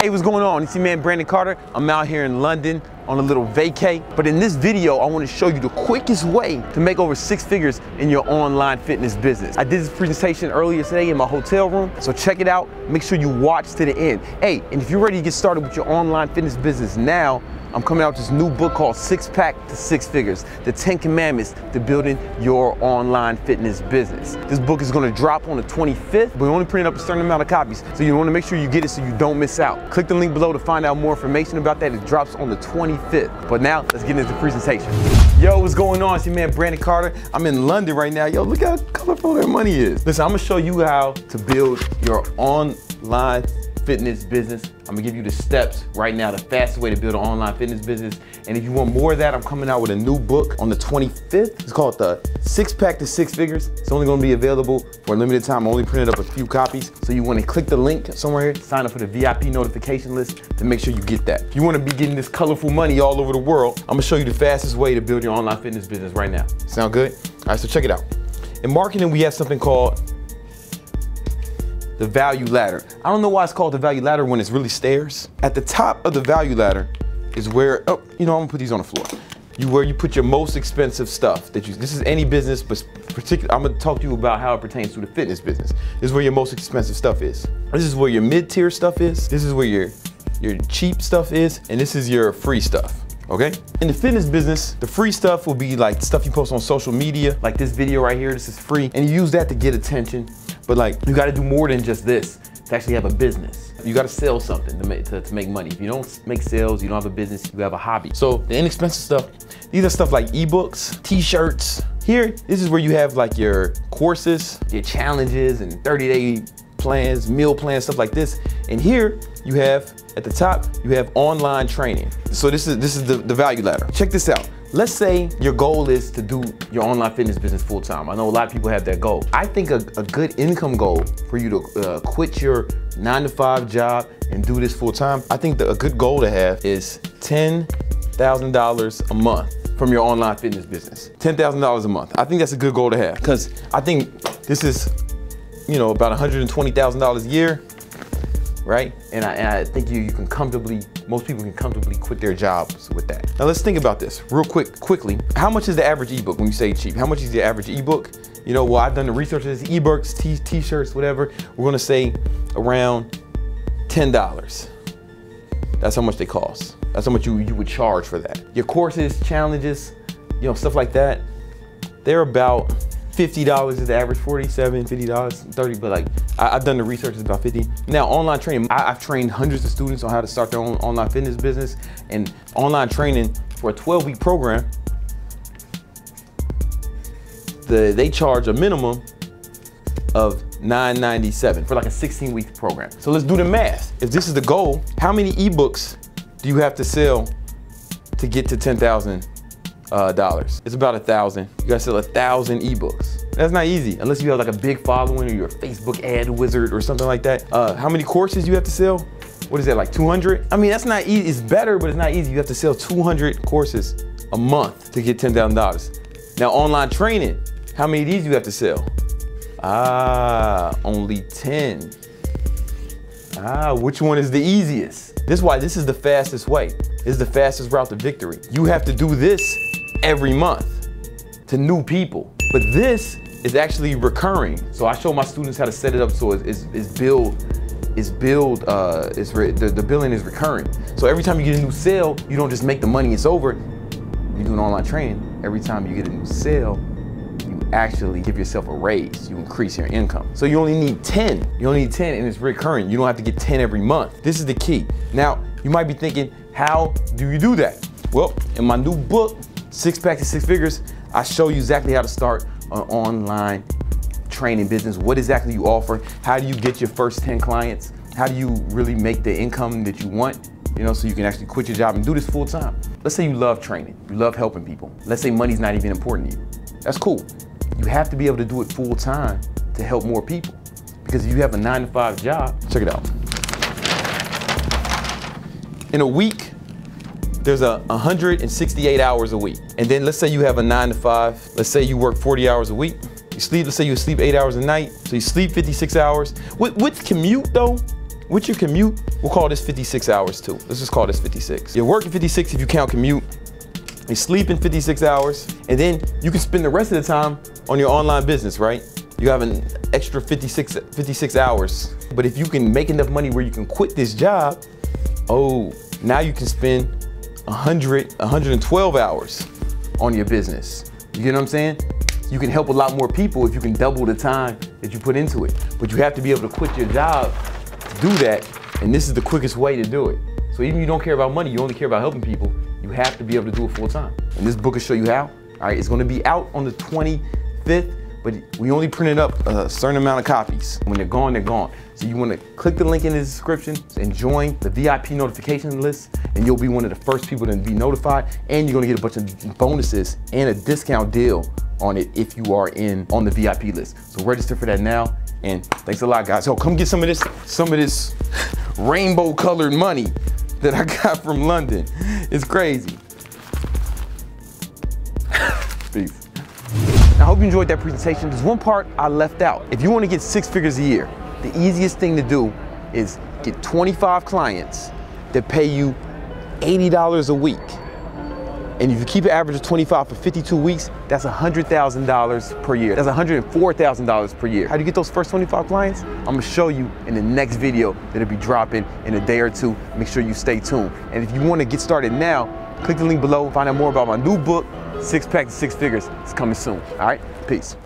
Hey, what's going on? It's your man Brandon Carter. I'm out here in London on a little vacay. But in this video, I want to show you the quickest way to make over 6 figures in your online fitness business. I did this presentation earlier today in my hotel room, so check it out. Make sure you watch to the end. Hey, and if you're ready to get started with your online fitness business now, I'm coming out with this new book called Six Pack to Six Figures, the 10 Commandments to Building Your Online Fitness Business. This book is gonna drop on the 25th, but we only printed up a certain amount of copies, so you wanna make sure you get it so you don't miss out. Click the link below to find out more information about that. It drops on the 25th. But now, let's get into the presentation. Yo, what's going on? It's your man Brandon Carter. I'm in London right now. Yo, look how colorful that money is. Listen, I'm gonna show you how to build your online fitness business. I'm gonna give you the steps right now, the fastest way to build an online fitness business. And if you want more of that, I'm coming out with a new book on the 25th. It's called the 6 Pack to 6 Figures. It's only gonna be available for a limited time. I only printed up a few copies. So you wanna click the link somewhere here, sign up for the VIP notification list to make sure you get that. If you wanna be getting this colorful money all over the world, I'm gonna show you the fastest way to build your online fitness business right now. Sound good? All right, so check it out. In marketing, we have something called the value ladder. I don't know why it's called the value ladder when it's really stairs. At the top of the value ladder is where, I'm gonna put these on the floor. Where you put your most expensive stuff this is any business, but particularly, I'm gonna talk to you about how it pertains to the fitness business. This is where your most expensive stuff is. This is where your mid-tier stuff is. This is where your cheap stuff is. And this is your free stuff. Okay? In the fitness business, the free stuff will be like stuff you post on social media, like this video right here, this is free. And you use that to get attention. But like, you gotta do more than just this to actually have a business. You gotta sell something to make money. If you don't make sales, you don't have a business, you have a hobby. So the inexpensive stuff, these are stuff like ebooks, t-shirts. Here, this is where you have like your courses, your challenges and 30-day plans, meal plans, stuff like this. And here you have, at the top, you have online training. So this is the value ladder. Check this out. Let's say your goal is to do your online fitness business full time. I know a lot of people have that goal. I think a good income goal for you to quit your 9-to-5 job and do this full time, I think a good goal to have is $10,000 a month from your online fitness business. $10,000 a month. I think that's a good goal to have because I think this is, about $120,000 a year, right? And I think most people can comfortably quit their jobs with that. Now let's think about this real quickly. How much is the average ebook when you say cheap? How much is the average ebook? Well, I've done the research on this, ebooks, t-shirts, whatever. We're gonna say around $10. That's how much they cost. That's how much you would charge for that. Your courses, challenges, stuff like that, they're about $50 is the average, $47, $50, $30, but like, I've done the research, it's about 50. Now, online training, I've trained hundreds of students on how to start their own online fitness business, and online training for a 12-week program, they charge a minimum of $997 for like a 16-week program. So let's do the math. If this is the goal, how many ebooks do you have to sell to get to $10,000? It's about 1,000. You gotta sell 1,000 ebooks. That's not easy unless you have like a big following or you're a Facebook ad wizard or something like that. How many courses you have to sell? What is that, like 200? I mean, that's not easy. It's better, but it's not easy. You have to sell 200 courses a month to get $10,000. Now, online training, how many of these you have to sell? Only 10. Which one is the easiest? This is why this is the fastest way. This is the fastest route to victory. You have to do this every month to new people. But this is actually recurring. So I show my students how to set it up so the billing is recurring. So every time you get a new sale, you don't just make the money, it's over. You do an online training, every time you get a new sale, you actually give yourself a raise. You increase your income. So you only need 10. You only need 10 and it's recurring. You don't have to get 10 every month. This is the key. Now, you might be thinking, how do you do that? Well, in my new book, 6 Pack to 6 Figures, I show you exactly how to start an online training business, what exactly you offer, how do you get your first 10 clients, how do you really make the income that you want, so you can actually quit your job and do this full time. Let's say you love training, you love helping people. Let's say money's not even important to you. That's cool. You have to be able to do it full time to help more people. Because if you have a 9-to-5 job, check it out. In a week, there's 168 hours a week. And then let's say you have a 9-to-5. Let's say you work 40 hours a week. You sleep, let's say you sleep 8 hours a night. So you sleep 56 hours. With commute though, with your commute, We'll call this 56 hours too. Let's just call this 56. You're working 56 if you count commute. You're sleeping 56 hours, and then you can spend the rest of the time on your online business, right? You have an extra 56 hours. But if you can make enough money where you can quit this job, oh, now you can spend 112 hours on your business. You get what I'm saying? You can help a lot more people if you can double the time that you put into it. But you have to be able to quit your job to do that, and this is the quickest way to do it. So even if you don't care about money, you only care about helping people, you have to be able to do it full time. And this book will show you how. All right, it's gonna be out on the 25th, but we only printed up a certain amount of copies. When they're gone, they're gone. So you wanna click the link in the description and join the VIP notification list, and you'll be one of the first people to be notified, and you're gonna get a bunch of bonuses and a discount deal on it if you are on the VIP list. So register for that now, and thanks a lot, guys. So come get some of this rainbow colored money that I got from London. It's crazy. Peace. I hope you enjoyed that presentation. There's one part I left out. If you want to get 6 figures a year, the easiest thing to do is get 25 clients that pay you $80 a week. And if you keep an average of 25 for 52 weeks, that's $100,000 per year. That's $104,000 per year. How do you get those first 25 clients? I'm gonna show you in the next video that'll be dropping in a day or two. Make sure you stay tuned. And if you wanna get started now, click the link below, find out more about my new book, 6 Pack to 6 Figures. It's coming soon, all right? Peace.